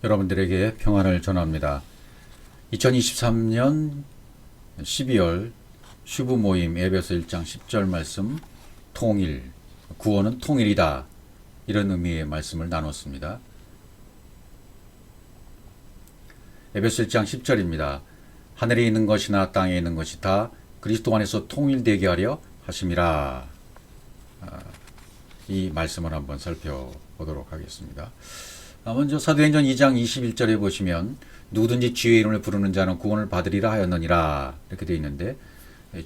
여러분들에게 평안을 전합니다. 2023년 12월 슈브 모임 에베소 1장 10절 말씀 통일, 구원은 통일이다. 이런 의미의 말씀을 나눴습니다. 에베소 1장 10절입니다. 하늘에 있는 것이나 땅에 있는 것이 다 그리스도 안에서 통일되게 하려 하심이라. 이 말씀을 한번 살펴보도록 하겠습니다. 먼저 사도행전 2장 21절에 보시면 누구든지 주의 이름을 부르는 자는 구원을 받으리라 하였느니라 이렇게 되어 있는데,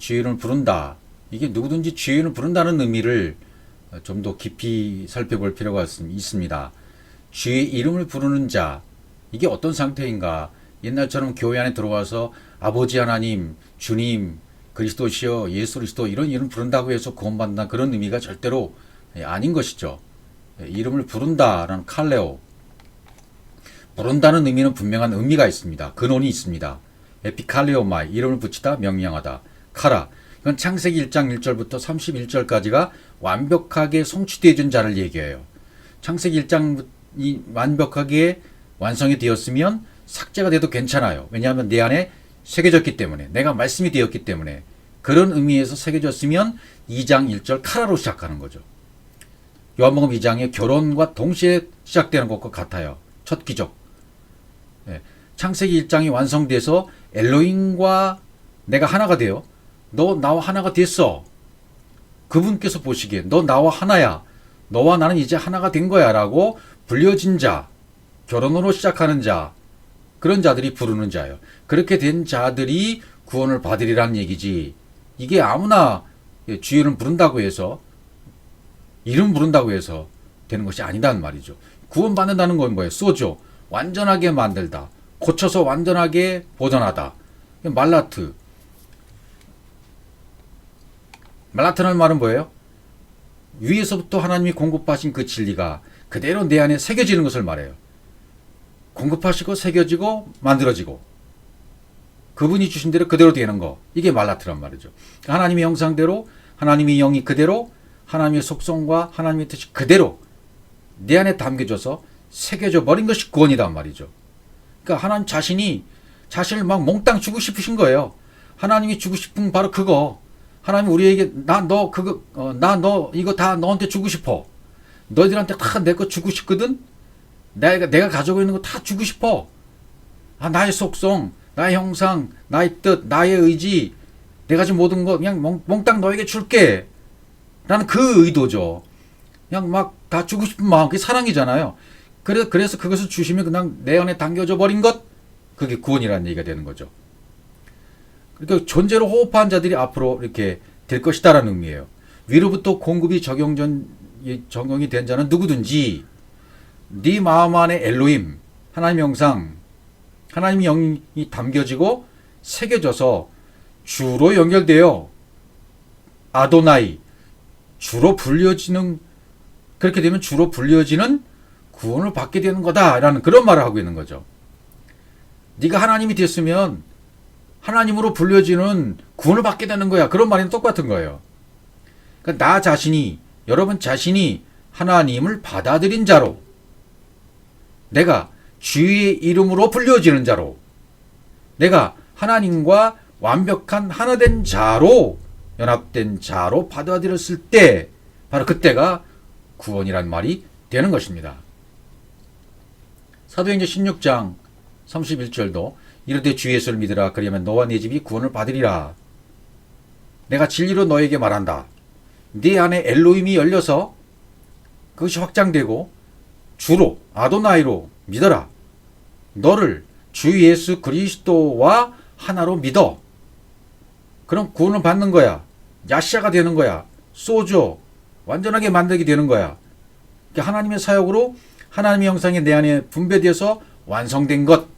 주의 이름을 부른다, 이게 누구든지 주의 이름을 부른다는 의미를 좀 더 깊이 살펴볼 필요가 있습니다. 주의 이름을 부르는 자, 이게 어떤 상태인가? 옛날처럼 교회 안에 들어와서 아버지 하나님, 주님, 그리스도시여, 예수 그리스도 이런 이름 부른다고 해서 구원받는다, 그런 의미가 절대로 아닌 것이죠. 이름을 부른다라는 칼레오, 부른다는 의미는 분명한 의미가 있습니다. 근원이 있습니다. 에피칼레오마이, 이름을 붙이다, 명령하다. 카라, 이건 창세기 1장 1절부터 31절까지가 완벽하게 성취되어진 자를 얘기해요. 창세기 1장이 완벽하게 완성이 되었으면 삭제가 돼도 괜찮아요. 왜냐하면 내 안에 새겨졌기 때문에, 내가 말씀이 되었기 때문에. 그런 의미에서 새겨졌으면 2장 1절 카라로 시작하는 거죠. 요한복음 2장의 결혼과 동시에 시작되는 것과 같아요. 첫 기적. 창세기 1장이 완성돼서 엘로힘과 내가 하나가 돼요. 너 나와 하나가 됐어. 그분께서 보시기에 너 나와 하나야. 너와 나는 이제 하나가 된 거야 라고 불려진 자, 결혼으로 시작하는 자, 그런 자들이 부르는 자예요. 그렇게 된 자들이 구원을 받으리라는 얘기지, 이게 아무나 주의 이름 부른다고 해서, 이름 부른다고 해서 되는 것이 아니다는 말이죠. 구원받는다는 건 뭐예요? 소조, 완전하게 만들다, 고쳐서 완전하게 보존하다. 말라트라는 말은 뭐예요? 위에서부터 하나님이 공급하신 그 진리가 그대로 내 안에 새겨지는 것을 말해요. 공급하시고 새겨지고 만들어지고 그분이 주신 대로 그대로 되는 거, 이게 말라트란 말이죠. 하나님의 형상대로, 하나님의 영이 그대로, 하나님의 속성과 하나님의 뜻이 그대로 내 안에 담겨져서 새겨져 버린 것이 구원이란 말이죠. 그러니까 하나님 자신이 자신을 막 몽땅 주고 싶으신 거예요. 하나님이 주고 싶은 바로 그거. 하나님 우리에게 나 너 이거 다 너한테 주고 싶어. 너희들한테 다 내 거 주고 싶거든. 내가 가지고 있는 거 다 주고 싶어. 나의 속성, 나의 형상, 나의 뜻, 나의 의지, 내가 지금 모든 거 그냥 몽땅 너에게 줄게. 라는 그 의도죠. 그냥 막 다 주고 싶은 마음, 그게 사랑이잖아요. 그래서 그것을 주시면 그냥 내 안에 담겨져 버린 것, 그게 구원이라는 얘기가 되는 거죠. 그러니까 존재로 호흡한 자들이 앞으로 이렇게 될 것이다라는 의미예요. 위로부터 공급이 적용이 된 자는 누구든지 네 마음 안에 엘로힘, 하나님의 형상, 하나님의 영이 담겨지고 새겨져서 주로 연결되어 아도나이, 주로 불려지는, 그렇게 되면 주로 불려지는 구원을 받게 되는 거다라는 그런 말을 하고 있는 거죠. 네가 하나님이 됐으면 하나님으로 불려지는 구원을 받게 되는 거야. 그런 말이랑 똑같은 거예요. 그러니까 나 자신이, 여러분 자신이 하나님을 받아들인 자로, 내가 주의 이름으로 불려지는 자로, 내가 하나님과 완벽한 하나된 자로, 연합된 자로 받아들였을 때, 바로 그때가 구원이란 말이 되는 것입니다. 사도행전 16장 31절도 이르되 주 예수를 믿으라, 그리하면 너와 네 집이 구원을 받으리라. 내가 진리로 너에게 말한다. 네 안에 엘로힘이 열려서 그것이 확장되고 주로 아도나이로 믿어라. 너를 주 예수 그리스도와 하나로 믿어. 그럼 구원을 받는 거야. 야시아가 되는 거야. 소조, 완전하게 만들게 되는 거야. 그러니까 하나님의 사역으로 하나님의 형상이 내 안에 분배되어서 완성된 것,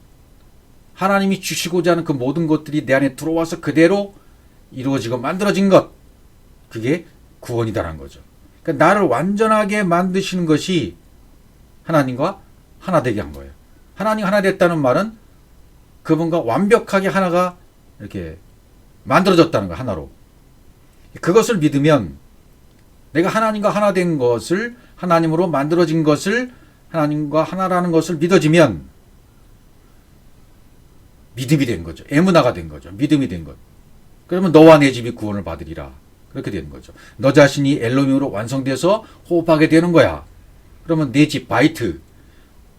하나님이 주시고자 하는 그 모든 것들이 내 안에 들어와서 그대로 이루어지고 만들어진 것, 그게 구원이다라는 거죠. 그러니까 나를 완전하게 만드시는 것이 하나님과 하나 되게 한 거예요. 하나님 하나 됐다는 말은 그분과 완벽하게 하나가 이렇게 만들어졌다는 거예요. 하나로. 그것을 믿으면 내가 하나님과 하나 된 것을, 하나님으로 만들어진 것을, 하나님과 하나라는 것을 믿어지면 믿음이 된 거죠. 에무나가 된 거죠. 믿음이 된 것. 그러면 너와 내 집이 구원을 받으리라. 그렇게 되는 거죠. 너 자신이 엘로힘으로 완성돼서 호흡하게 되는 거야. 그러면 내 집, 바이트,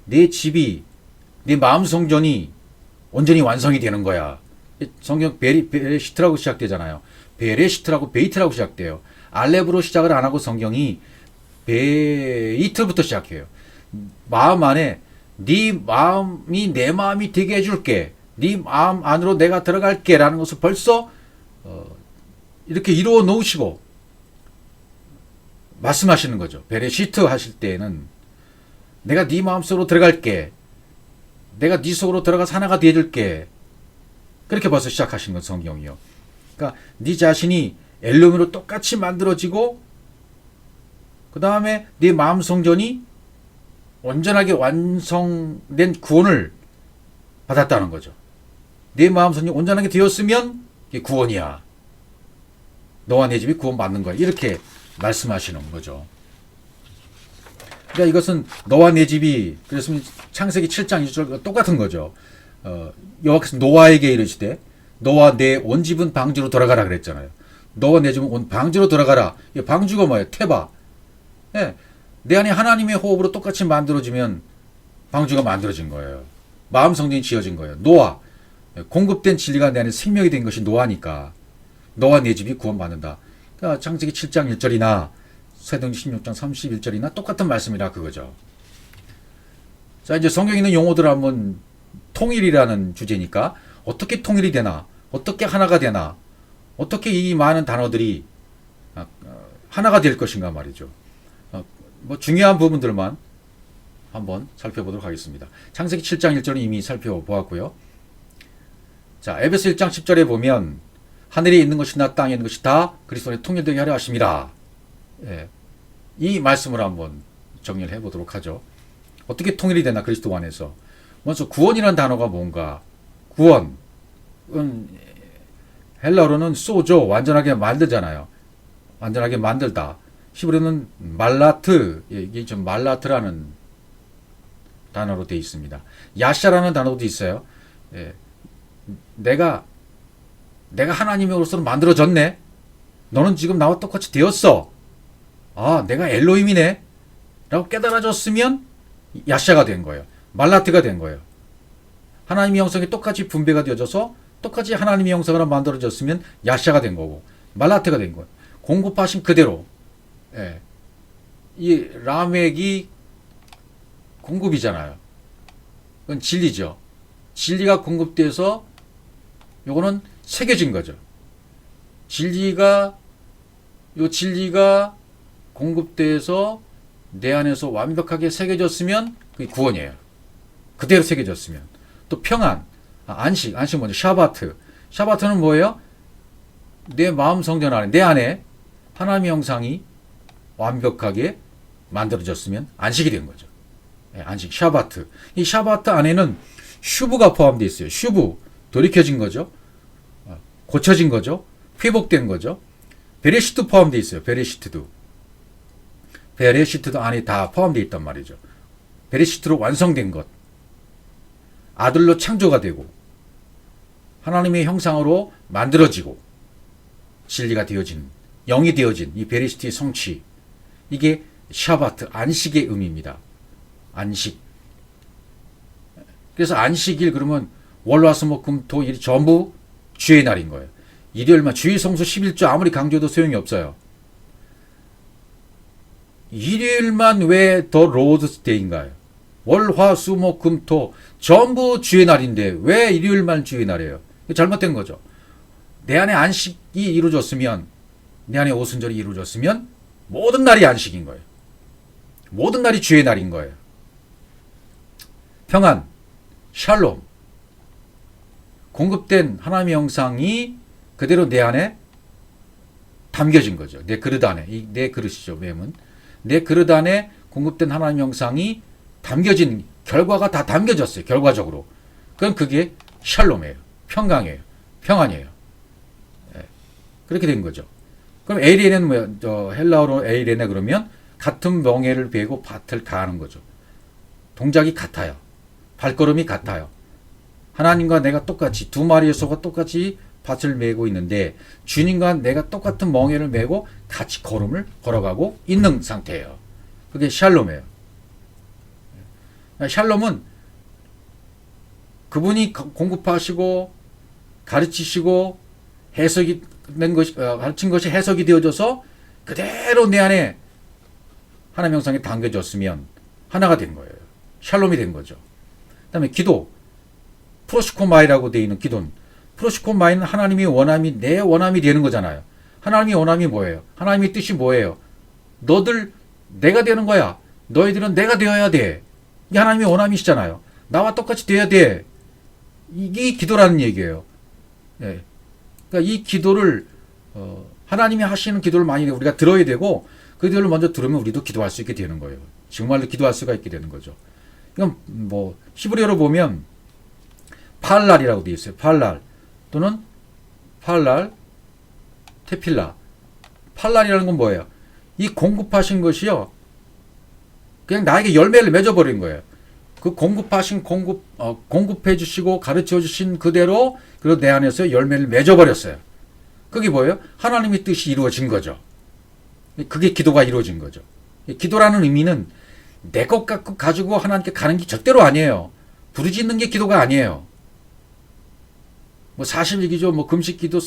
내 집이, 내 마음 성전이 온전히 완성이 되는 거야. 성경 베레시트라고 시작되잖아요. 베레시트라고 베이트라고 시작돼요. 알렙으로 시작을 안 하고 성경이 베이트부터 시작해요. 마음 안에 네 마음이 내 마음이 되게 해줄게. 네 마음 안으로 내가 들어갈게 라는 것을 벌써 이렇게 이루어 놓으시고 말씀하시는 거죠. 베레시트 하실 때에는 내가 네 마음속으로 들어갈게. 내가 네 속으로 들어가서 하나가 되어줄게. 그렇게 벌써 시작하신 건 성경이요. 그러니까 네 자신이 엘로힘으로 똑같이 만들어지고 그 다음에 네 마음 성전이 온전하게 완성된 구원을 받았다는 거죠. 내 마음 성전이 온전하게 되었으면 이게 구원이야. 너와 내 집이 구원받는 거야. 이렇게 말씀하시는 거죠. 그러니까 이것은 너와 내 집이 그랬으면 창세기 7장 2절과 똑같은 거죠. 여호와께서 노아에게 이르시되 너와 내 온 집은 방주로 돌아가라 그랬잖아요. 너와 내 집은 온 방주로 돌아가라. 이 방주가 뭐예요? 테바. 예, 내 안에 하나님의 호흡으로 똑같이 만들어지면 방주가 만들어진 거예요. 마음 성전이 지어진 거예요. 노아. 공급된 진리가 내 안에 생명이 된 것이 노아니까 너와 내 집이 구원받는다. 그러니까 창세기 7장 1절이나 사도행전 16장 31절이나 똑같은 말씀이라 그거죠. 자, 이제 성경에 있는 용어들을 한번 통일이라는 주제니까 어떻게 통일이 되나, 어떻게 하나가 되나, 어떻게 이 많은 단어들이 하나가 될 것인가 말이죠. 뭐 중요한 부분들만 한번 살펴보도록 하겠습니다. 창세기 7장 1절은 이미 살펴보았고요. 자, 에베소 1장 10절에 보면 하늘에 있는 것이나 땅에 있는 것이 다 그리스도 안에 통일되게 하려 하심이라. 예, 이 말씀을 한번 정리를 해보도록 하죠. 어떻게 통일이 되나 그리스도 안에서. 먼저 구원이라는 단어가 뭔가. 구원은 헬라어로는 소조, 완전하게 만들잖아요. 완전하게 만들다. 히브리어는 말라트, 이게 좀 말라트라는 단어로 되어 있습니다. 야샤라는 단어도 있어요. 예, 내가 하나님으로서 만들어졌네. 너는 지금 나와 똑같이 되었어. 아, 내가 엘로힘이네. 라고 깨달아졌으면 야샤가 된 거예요. 말라트가 된 거예요. 하나님의 형상이 똑같이 분배가 되어져서 똑같이 하나님의 형상으로 만들어졌으면 야샤가 된 거고 말라트가 된 거예요. 공급하신 그대로. 예. 이 라멕이 공급이잖아요. 그건 진리죠. 진리가 공급돼서 요거는 새겨진 거죠. 진리가 공급돼서 내 안에서 완벽하게 새겨졌으면 그게 구원이에요. 그대로 새겨졌으면. 또 평안, 안식 뭐죠? 샤바트. 샤바트는 뭐예요? 내 마음 성전 안에, 내 안에 하나님의 형상이 완벽하게 만들어졌으면 안식이 된 거죠. 네, 안식, 샤바트. 이 샤바트 안에는 슈브가 포함되어 있어요. 슈브, 돌이켜진 거죠. 고쳐진 거죠. 회복된 거죠. 베레시트 포함되어 있어요. 베레시트도 안에 다 포함되어 있단 말이죠. 베레시트로 완성된 것. 아들로 창조가 되고 하나님의 형상으로 만들어지고 진리가 되어진, 영이 되어진 이 베레시트의 성취. 이게 샤바트, 안식의 의미입니다. 안식. 그래서 안식일 그러면 월화수목금토일이 전부 주의 날인 거예요. 일요일만 주의 성수 11조 아무리 강조해도 소용이 없어요. 일요일만 왜 더 로드스 데이인가요? 월화수목금토 전부 주의 날인데 왜 일요일만 주의 날이에요? 잘못된 거죠. 내 안에 안식이 이루어졌으면, 내 안에 오순절이 이루어졌으면 모든 날이 안식인 거예요. 모든 날이 주의 날인 거예요. 평안, 샬롬. 공급된 하나님의 형상이 그대로 내 안에 담겨진 거죠. 내 그릇 안에. 내 그릇이죠. 맴은. 내 그릇 안에 공급된 하나님의 형상이 담겨진 결과가 다 담겨졌어요. 결과적으로. 그럼 그게 샬롬이에요. 평강이에요. 평안이에요. 네. 그렇게 된 거죠. 그럼 에이레는 뭐야? 헬라어로 에이레네 그러면 같은 멍에를 베고 밭을 가하는 거죠. 동작이 같아요. 발걸음이 같아요. 하나님과 내가 똑같이 두 마리의 소가 똑같이 밭을 메고 있는데 주님과 내가 똑같은 멍에를 메고 같이 걸음을 걸어가고 있는 상태예요. 그게 샬롬이에요. 샬롬은 그분이 공급하시고 가르치시고 해석이 된 것이 가르친 것이 해석이 되어져서 그대로 내 안에 하나님 형상에 담겨졌으면 하나가 된 거예요. 샬롬이 된 거죠. 그다음에 기도 프로시코마이라고 되어 있는 기도는 프로시코마이는 하나님의 원함이 내 원함이 되는 거잖아요. 하나님의 원함이 뭐예요? 하나님의 뜻이 뭐예요? 너들 내가 되는 거야. 너희들은 내가 되어야 돼. 이게 하나님의 원함이시잖아요. 나와 똑같이 되어야 돼. 이게 기도라는 얘기예요. 네. 그러니까 이 기도를 하나님이 하시는 기도를 많이 우리가 들어야 되고 그 기도를 먼저 들으면 우리도 기도할 수 있게 되는 거예요. 정말로 기도할 수가 있게 되는 거죠. 이건 뭐 히브리어로 보면 팔랄이라고 되어 있어요. 팔랄 또는 팔랄 테필라. 팔랄이라는 건 뭐예요? 이 공급하신 것이요. 그냥 나에게 열매를 맺어버린 거예요. 그 공급하신 공급해 주시고 가르쳐 주신 그대로 그리고 내 안에서 열매를 맺어버렸어요. 그게 뭐예요? 하나님의 뜻이 이루어진 거죠. 그게 기도가 이루어진 거죠. 기도라는 의미는 내 것 갖고 가지고 하나님께 가는 게 절대로 아니에요. 부르짖는 게 기도가 아니에요. 뭐 40일기도 뭐 금식기도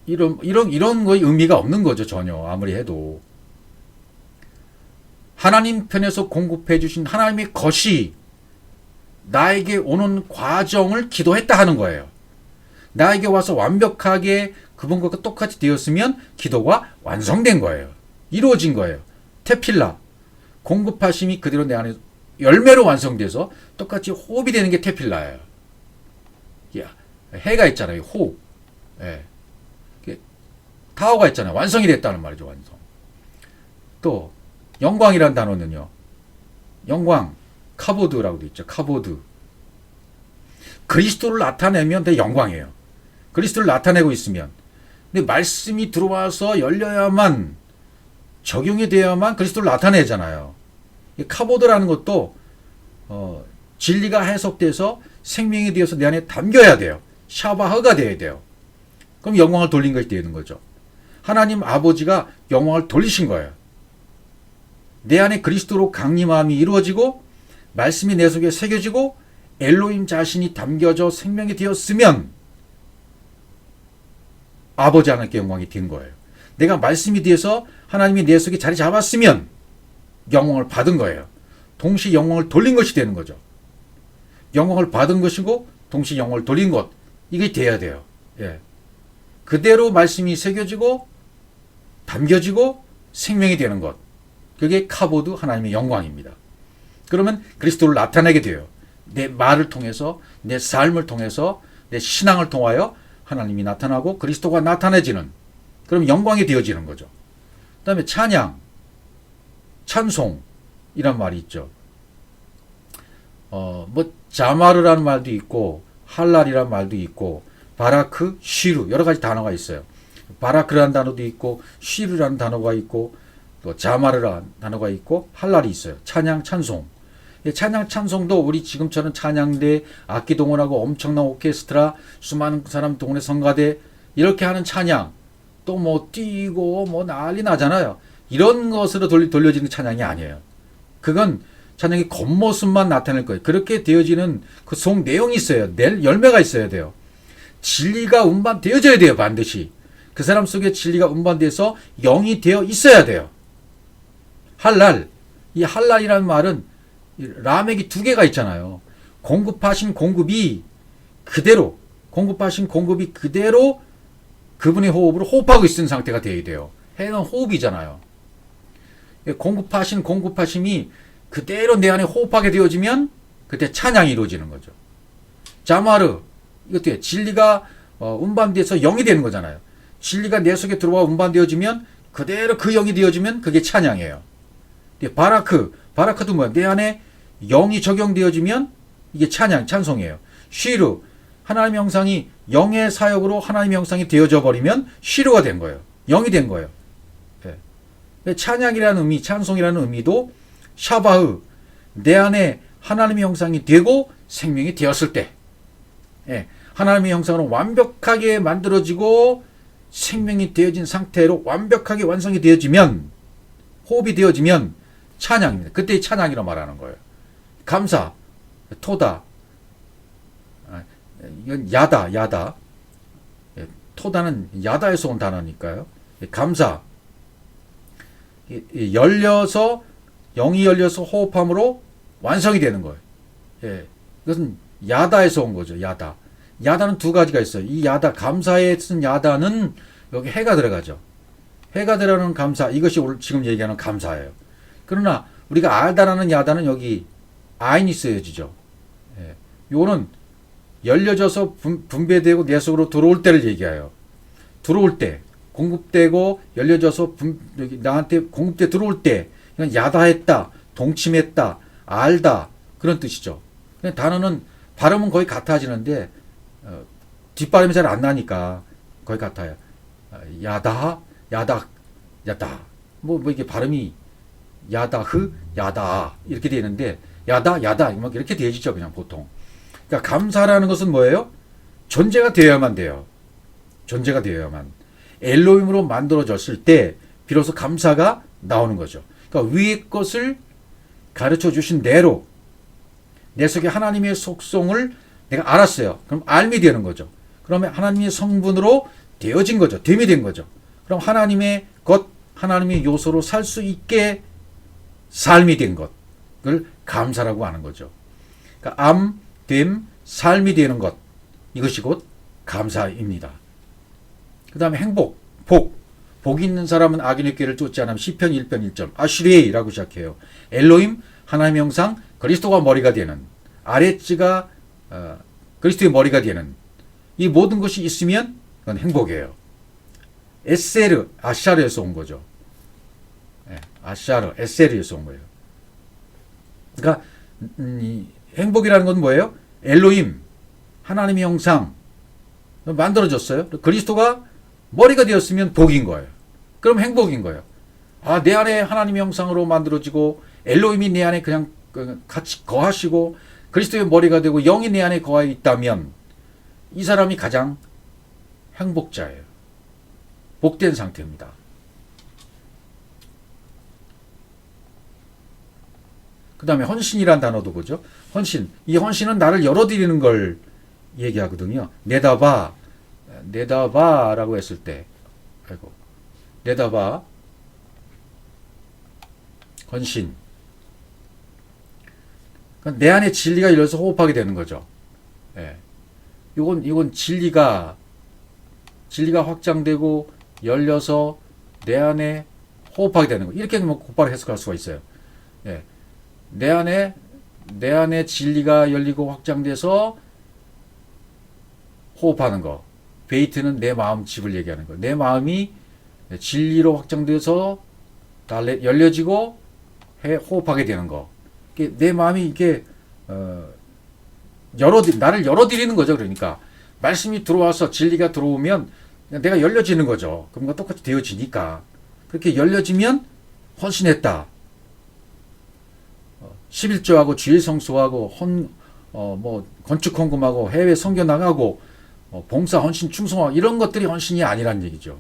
이런 거에 의미가 없는 거죠. 전혀 아무리 해도. 하나님 편에서 공급해 주신 하나님의 것이 나에게 오는 과정을 기도했다 하는 거예요. 나에게 와서 완벽하게 그분과 똑같이 되었으면 기도가 완성된 거예요. 이루어진 거예요. 테필라. 공급하심이 그대로 내 안에 열매로 완성돼서 똑같이 호흡이 되는 게 테필라예요. 해가 있잖아요. 호흡. 예. 타워가 있잖아요. 완성이 됐다는 말이죠. 완성. 또 영광이라는 단어는요. 영광. 카보드라고 되어 있죠. 카보드. 그리스도를 나타내면 내 영광이에요. 그리스도를 나타내고 있으면. 근데 말씀이 들어와서 열려야만 적용이 되어야만 그리스도를 나타내잖아요. 카보드라는 것도 진리가 해석돼서 생명이 되어서 내 안에 담겨야 돼요. 샤바흐가 되어야 돼요. 그럼 영광을 돌린 것이 되는 거죠. 하나님 아버지가 영광을 돌리신 거예요. 내 안에 그리스도로 강림함이 이루어지고 말씀이 내 속에 새겨지고 엘로힘 자신이 담겨져 생명이 되었으면 아버지 하나님께 영광이 된 거예요. 내가 말씀이 되어서 하나님이 내 속에 자리 잡았으면 영광을 받은 거예요. 동시에 영광을 돌린 것이 되는 거죠. 영광을 받은 것이고 동시에 영광을 돌린 것. 이게 돼야 돼요. 예. 그대로 말씀이 새겨지고 담겨지고 생명이 되는 것. 그게 카보드 하나님의 영광입니다. 그러면 그리스도를 나타내게 돼요. 내 말을 통해서 내 삶을 통해서 내 신앙을 통하여 하나님이 나타나고 그리스도가 나타내지는 그럼 영광이 되어지는 거죠. 그 다음에 찬양, 찬송이란 말이 있죠. 뭐 자마르라는 말도 있고 할랄이라는 말도 있고 바라크, 쉬르 여러 가지 단어가 있어요. 바라크라는 단어도 있고 쉬르라는 단어가 있고 또 자마르라는 단어가 있고 할랄이 있어요. 찬양, 찬송. 찬양, 찬송도 우리 지금처럼 찬양대, 악기 동원하고 엄청난 오케스트라, 수많은 사람 동원해 성가대 이렇게 하는 찬양 또 뭐 뛰고 뭐 난리 나잖아요. 이런 것으로 돌려지는 찬양이 아니에요. 그건 찬양의 겉모습만 나타낼 거예요. 그렇게 되어지는 그 속 내용이 있어요. 낼 열매가 있어야 돼요. 진리가 운반되어져야 돼요. 반드시. 그 사람 속에 진리가 운반돼서 영이 되어 있어야 돼요. 할랄. 이 할랄이라는 말은 라멕이 두 개가 있잖아요. 공급하신 공급이 그대로 공급하신 공급이 그대로 그분의 호흡으로 호흡하고 있는 상태가 되어야 돼요. 해는 호흡이잖아요. 공급하신 공급하심이 그대로 내 안에 호흡하게 되어지면 그때 찬양이 이루어지는 거죠. 자마르 이것도 진리가 운반돼서 영이 되는 거잖아요. 진리가 내 속에 들어와 운반되어지면 그대로 그 영이 되어지면 그게 찬양이에요. 바라크도 뭐야? 내 안에 영이 적용되어지면 이게 찬양, 찬송이에요. 쉬르 하나님의 형상이 영의 사역으로 하나님의 형상이 되어져 버리면 쉬르가 된 거예요. 영이 된 거예요. 네. 찬양이라는 의미, 찬송이라는 의미도 샤바흐 내 안에 하나님의 형상이 되고 생명이 되었을 때 예, 하나님의 형상으로 완벽하게 만들어지고 생명이 되어진 상태로 완벽하게 완성이 되어지면, 호흡이 되어지면 찬양입니다. 그때 찬양이라고 말하는 거예요. 감사, 토다, 이건 야다. 예, 토다는 야다에서 온 단어니까요. 예, 감사, 열려서, 영이 열려서 호흡함으로 완성이 되는 거예요. 예, 이것은 야다에서 온 거죠. 야다. 야다는 두 가지가 있어요. 이 야다, 감사에 쓴 야다는 여기 해가 들어가죠. 해가 들어가는 감사, 이것이 오늘 지금 얘기하는 감사예요. 그러나 우리가 알다라는 야다는 여기 아인이 쓰여지죠. 예, 요거는 열려져서 분배되고 내 속으로 들어올 때를 얘기해요. 들어올 때, 공급되고 열려져서 나한테 공급돼 들어올 때, 이건 야다했다, 동침했다, 알다, 그런 뜻이죠. 그냥 단어는 발음은 거의 같아지는데 뒷발음이 잘 안 나니까 거의 같아요. 야다, 뭐 이게 발음이 야다흐, 야다 이렇게 되는데 야다 이렇게 되어지죠 그냥 보통. 그러니까 감사라는 것은 뭐예요? 존재가 되어야만 돼요. 존재가 되어야만. 엘로힘으로 만들어졌을 때 비로소 감사가 나오는 거죠. 그러니까 위의 것을 가르쳐 주신 대로 내 속에 하나님의 속성을 내가 알았어요. 그럼 알미 되는 거죠. 그러면 하나님의 성분으로 되어진 거죠. 됨이 된 거죠. 그럼 하나님의 것, 하나님의 요소로 살 수 있게 삶이 된 것을 감사라고 하는 거죠. 그러니까 됨, 삶이 되는 것, 이것이 곧 감사입니다. 그 다음에 행복, 복 있는 사람은 악인의 꾀를 쫓지 않으면 시편 1편 1절 아슈레이라고 시작해요. 엘로힘, 하나님의 형상, 그리스도가 머리가 되는, 아랫지가 그리스도의 머리가 되는 이 모든 것이 있으면 그건 행복이에요. 에세르, 아샤르에서 온 거죠. 아샤르, 에세르에서 온 거예요. 그러니까 행복이라는 건 뭐예요? 엘로힘, 하나님의 형상 만들어졌어요. 그리스도가 머리가 되었으면 복인 거예요. 그럼 행복인 거예요. 아, 내 안에 하나님의 형상으로 만들어지고 엘로힘이 내 안에 그냥 같이 거하시고 그리스도의 머리가 되고 영이 내 안에 거하 있다면 이 사람이 가장 행복자예요. 복된 상태입니다. 그 다음에 헌신이란 단어도 보죠. 헌신. 이 헌신은 나를 열어드리는 걸 얘기하거든요. 내다봐라고 했을 때, 내다봐, 헌신. 그러니까 내 안에 진리가 열려서 호흡하게 되는 거죠. 예. 이건 진리가 확장되고 열려서 내 안에 호흡하게 되는 거. 이렇게 곧바로 해석할 수가 있어요. 예. 내 안에 진리가 열리고 확장돼서 호흡하는 거. 베이트는 내 마음 집을 얘기하는 거. 내 마음이 진리로 확장돼서 열려지고 호흡하게 되는 거. 내 마음이 이렇게 나를 열어드리는 거죠. 그러니까 말씀이 들어와서 진리가 들어오면 내가 열려지는 거죠. 그럼 똑같이 되어지니까 그렇게 열려지면 헌신했다. 11조하고 주일 성수하고 건축 헌금하고 해외 선교 나가고 봉사 헌신 충성하고 이런 것들이 헌신이 아니란 얘기죠.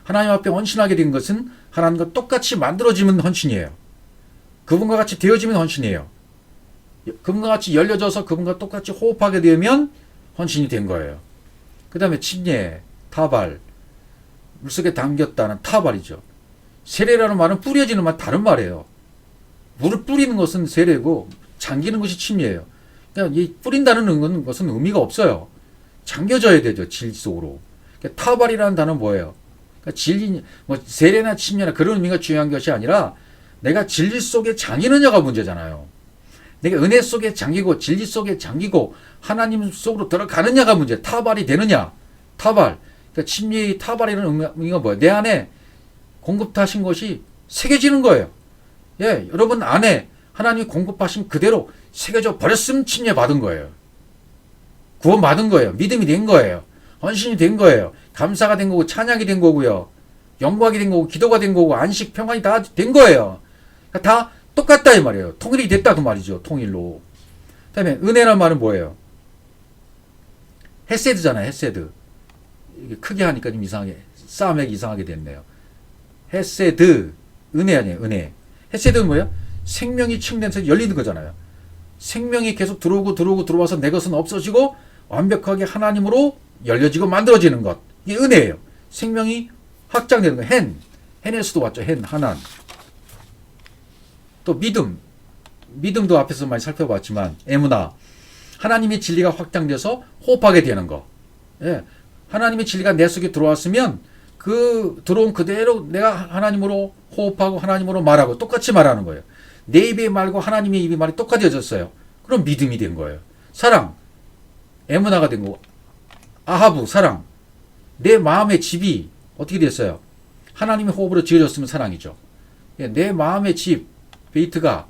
하나님 앞에 헌신하게 된 것은 하나님과 똑같이 만들어지면 헌신이에요. 그분과 같이 되어지면 헌신이에요. 그분과 같이 열려져서 그분과 똑같이 호흡하게 되면 헌신이 된 거예요. 그 다음에 침례, 타발, 물속에 담겼다는 타발이죠. 세례라는 말은 뿌려지는 말 다른 말이에요. 물을 뿌리는 것은 세례고 잠기는 것이 침례예요. 그러니까 이 뿌린다는 것은 의미가 없어요. 잠겨져야 되죠. 진리 속으로. 그러니까 타발이라는 단어는 뭐예요? 그러니까 진리, 세례나 침례나 그런 의미가 중요한 것이 아니라 내가 진리 속에 잠기느냐가 문제잖아요. 내가 은혜 속에 잠기고 진리 속에 잠기고 하나님 속으로 들어가느냐가 문제. 타발이 되느냐. 타발. 그러니까 침례의 타발이라는 의미가 뭐예요? 내 안에 공급하신 것이 새겨지는 거예요. 예, 여러분 안에 하나님이 공급하신 그대로 새겨져 버렸으면 침례 받은 거예요. 구원 받은 거예요. 믿음이 된 거예요. 헌신이 된 거예요. 감사가 된 거고 찬양이 된 거고요. 영광이 된 거고 기도가 된 거고 안식 평안이 다 된 거예요. 그러니까 다 똑같다 이 말이에요. 통일이 됐다 그 말이죠. 통일로. 그다음에 은혜란 말은 뭐예요? 헤세드잖아요. 헤세드. 이게 크게 하니까 좀 이상하게 싸움하기 이상하게 됐네요. 헤세드 은혜 아니에요. 은혜. 헤세드는 뭐예요? 생명이 측면에서 열리는 거잖아요. 생명이 계속 들어와서 내 것은 없어지고 완벽하게 하나님으로 열려지고 만들어지는 것. 이게 은혜예요. 생명이 확장되는 거. 헨에서도 왔죠. 하난. 또 믿음도 앞에서 많이 살펴봤지만 에무나. 하나님의 진리가 확장돼서 호흡하게 되는 거. 예. 하나님의 진리가 내 속에 들어왔으면 그 들어온 그대로 내가 하나님으로 호흡하고 하나님으로 말하고 똑같이 말하는 거예요. 내 입의 말과 하나님의 입의 말이 똑같아졌어요. 그럼 믿음이 된 거예요. 사랑. 에무나가 된 거고. 아하부 사랑. 내 마음의 집이 어떻게 됐어요? 하나님의 호흡으로 지어졌으면 사랑이죠. 예, 내 마음의 집 베이트가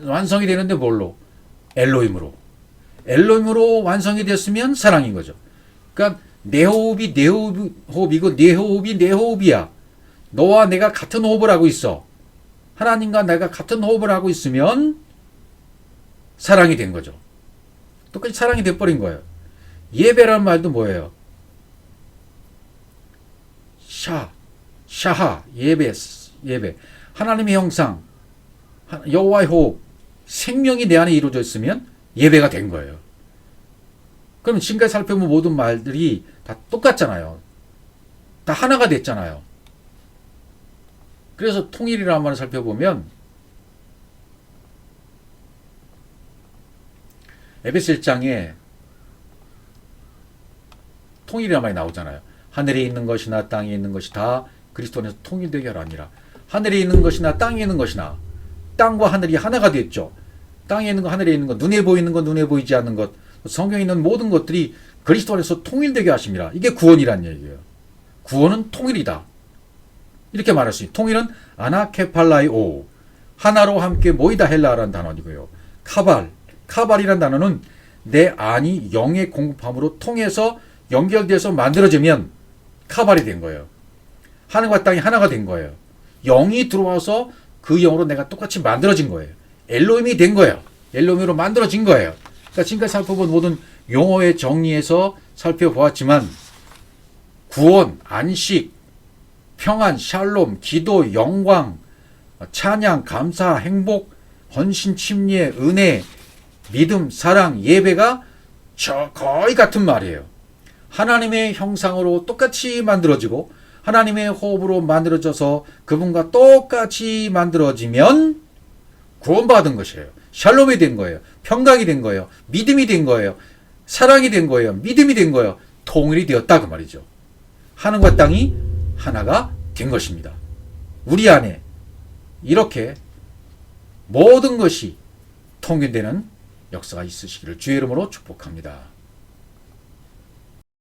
완성이 되는데 뭘로? 엘로힘으로 완성이 됐으면 사랑인 거죠. 그러니까 내 호흡이 내 호흡이고 내 호흡이 내 호흡이야. 너와 내가 같은 호흡을 하고 있어. 하나님과 내가 같은 호흡을 하고 있으면 사랑이 된 거죠. 똑같이 사랑이 돼버린 거예요. 예배라는 말도 뭐예요? 샤하 예배. 하나님의 형상, 여호와의 호흡, 생명이 내 안에 이루어져 있으면 예배가 된 거예요. 그럼 지금까지 살펴본 모든 말들이 다 똑같잖아요. 다 하나가 됐잖아요. 그래서 통일이라는 말을 살펴보면 에베소 1장에 통일이라는 말이 나오잖아요. 하늘에 있는 것이나 땅에 있는 것이 다 그리스도 안에서 통일되게 하라니라. 하늘에 있는 것이나 땅에 있는 것이나 땅과 하늘이 하나가 됐죠. 땅에 있는 것, 하늘에 있는 것, 눈에 보이는 것, 눈에 보이지 않는 것, 성경에 있는 모든 것들이 그리스도 안에서 통일되게 하심이라. 이게 구원이란 얘기예요. 구원은 통일이다. 이렇게 말할 수 있어요. 통일은 아나케팔라이오, 하나로 함께 모이다 헬라라는 단어이고요. 카발이라는 단어는 내 안이 영의 공급함으로 통해서 연결돼서 만들어지면 카발이 된 거예요. 하늘과 땅이 하나가 된 거예요. 영이 들어와서 그 영으로 내가 똑같이 만들어진 거예요. 엘로힘이 된 거예요. 엘로힘으로 만들어진 거예요. 그러니까 지금까지 살펴본 모든 용어의 정리에서 살펴보았지만 구원, 안식, 평안, 샬롬, 기도, 영광, 찬양, 감사, 행복, 헌신, 침례, 은혜, 믿음, 사랑, 예배가 거의 같은 말이에요. 하나님의 형상으로 똑같이 만들어지고 하나님의 호흡으로 만들어져서 그분과 똑같이 만들어지면 구원받은 것이에요. 샬롬이 된 거예요. 평강이 된 거예요. 믿음이 된 거예요. 사랑이 된 거예요. 믿음이 된 거예요. 통일이 되었다 그 말이죠. 하늘과 땅이 하나가 된 것입니다. 우리 안에 이렇게 모든 것이 통일되는 역사가 있으시기를 주의 이름으로 축복합니다.